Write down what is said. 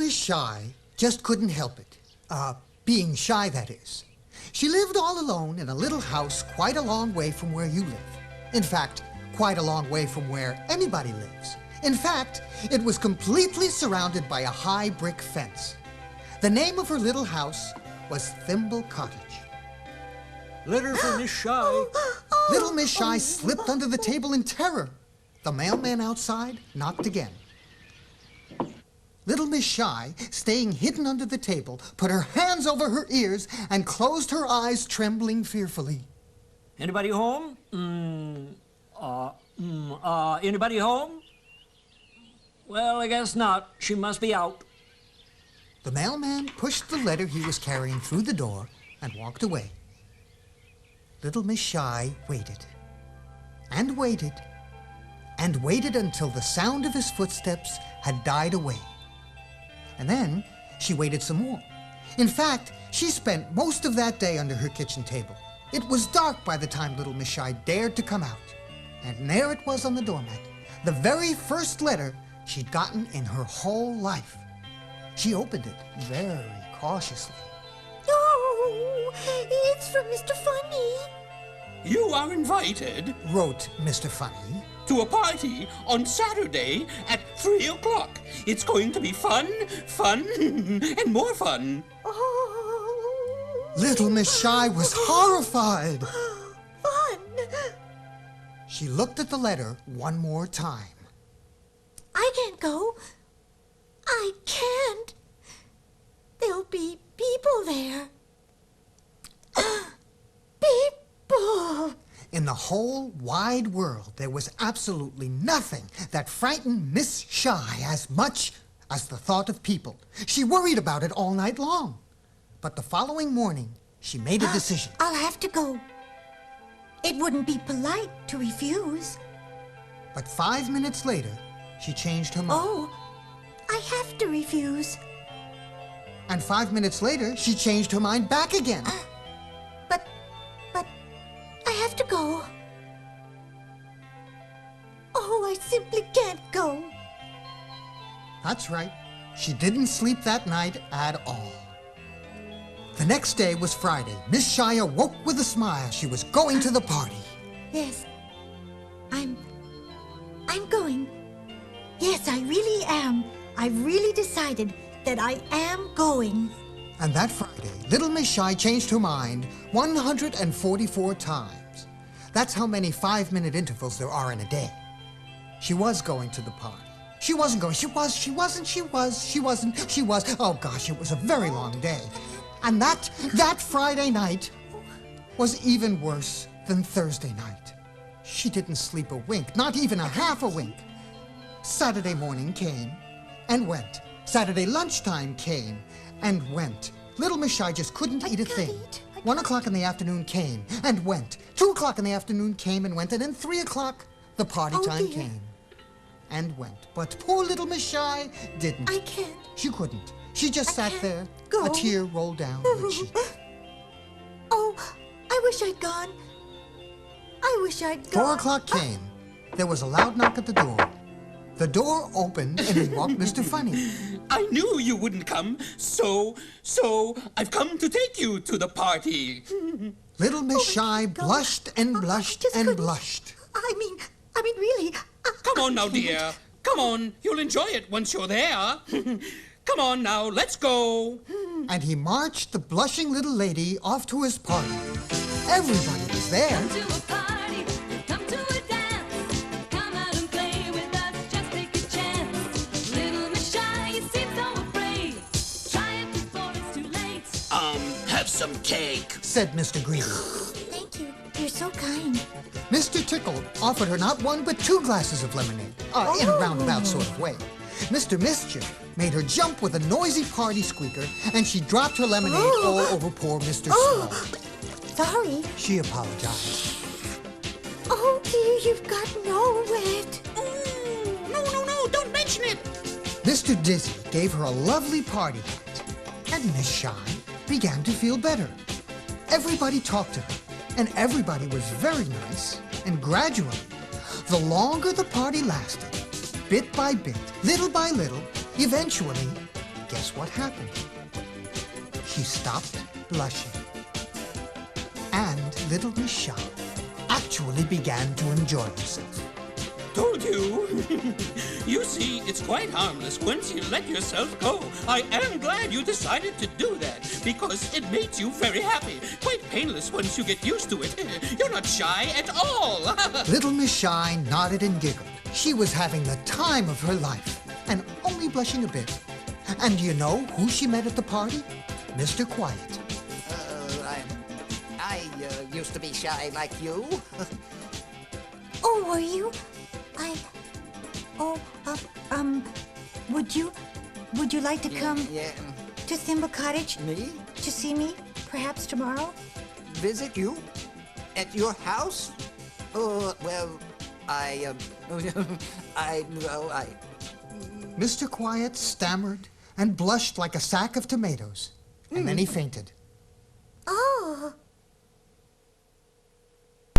Miss Shy just couldn't help it. Being shy, that is. She lived all alone in a little house quite a long way from where you live. In fact, quite a long way from where anybody lives. In fact, it was completely surrounded by a high brick fence. The name of her little house was Thimble Cottage. Letter for Miss Shy. Little Miss Shy slipped under the table in terror. The mailman outside knocked again. Little Miss Shy, staying hidden under the table, put her hands over her ears and closed her eyes, trembling fearfully. Anybody home? Anybody home? Well, I guess not. She must be out. The mailman pushed the letter he was carrying through the door and walked away. Little Miss Shy waited, and waited, and waited until the sound of his footsteps had died away. And then she waited some more. In fact, she spent most of that day under her kitchen table. It was dark by the time Little Miss Shy dared to come out. And there it was on the doormat, the very first letter she'd gotten in her whole life. She opened it very cautiously. Oh, it's from Mr. Funny. You are invited, wrote Mr. Funny, to a party on Saturday at 3 o'clock. It's going to be fun, and more fun. Oh. Little Miss Shy was horrified. Fun. She looked at the letter one more time. I can't go. I can't. There'll be people there. People. In the whole wide world, there was absolutely nothing that frightened Miss Shy as much as the thought of people. She worried about it all night long. But the following morning, she made a decision. I'll have to go. It wouldn't be polite to refuse. But 5 minutes later, she changed her mind. Oh, I have to refuse. And 5 minutes later, she changed her mind back again. But I have to go. Oh, I simply can't go. That's right. She didn't sleep that night at all. The next day was Friday. Miss Shy awoke with a smile. She was going to the party. Yes, I'm going. Yes, I really am. I've really decided that I am going. And that Friday, Little Miss Shy changed her mind 144 times. That's how many 5-minute intervals there are in a day. She was going to the party. She wasn't going. She was. Oh gosh, it was a very long day. And that Friday night was even worse than Thursday night. She didn't sleep a wink, not even a half a wink. Saturday morning came and went. Saturday lunchtime came and went. Little Miss Shy just couldn't eat a thing. 1 o'clock in the afternoon came and went. 2 o'clock in the afternoon came and went. And then 3 o'clock, the party time came and went. But poor Little Miss Shy didn't. I can't. She couldn't. She just sat there. Go. A tear rolled down her cheek. Oh, I wish I'd gone. I wish I'd gone. 4 o'clock came. There was a loud knock at the door. The door opened and in walked Mr. Funny. I knew you wouldn't come, so I've come to take you to the party. Little Miss Shy blushed and blushed and blushed. I mean, really. Come on now, dear. Come on, you'll enjoy it once you're there. Come on now, let's go. And he marched the blushing little lady off to his party. Everybody was there. Come to a party, come to a dance. Come out and play with us, just take a chance. Little Miss Shy, you seem so afraid. Try it before it's too late. Have some cake, said Mr. Greedy. Thank you. You're so kind. Mr. Tickle offered her not 1 but 2 glasses of lemonade, in a roundabout sort of way. Mr. Mischief made her jump with a noisy party squeaker, and she dropped her lemonade all over poor Mr. Small. Sorry. She apologized. Oh, dear, you've got no wet. No, don't mention it. Mr. Dizzy gave her a lovely party hat, and Miss Shy began to feel better. Everybody talked to her, and everybody was very nice, and gradually, the longer the party lasted, bit by bit, little by little, eventually, guess what happened? She stopped blushing. And little Miss Shy actually began to enjoy herself. Told you. You see, it's quite harmless once you let yourself go. I am glad you decided to do that because it makes you very happy. Quite painless once you get used to it. You're not shy at all. Little Miss Shy nodded and giggled. She was having the time of her life and only blushing a bit. And do you know who she met at the party? Mr. Quiet. I used to be shy like you. Oh, were you? Would you like to come Yeah. to Thimble Cottage Me? to see me, perhaps tomorrow? Visit you? At your house? Oh, well, Mr. Quiet stammered and blushed like a sack of tomatoes. And then he fainted.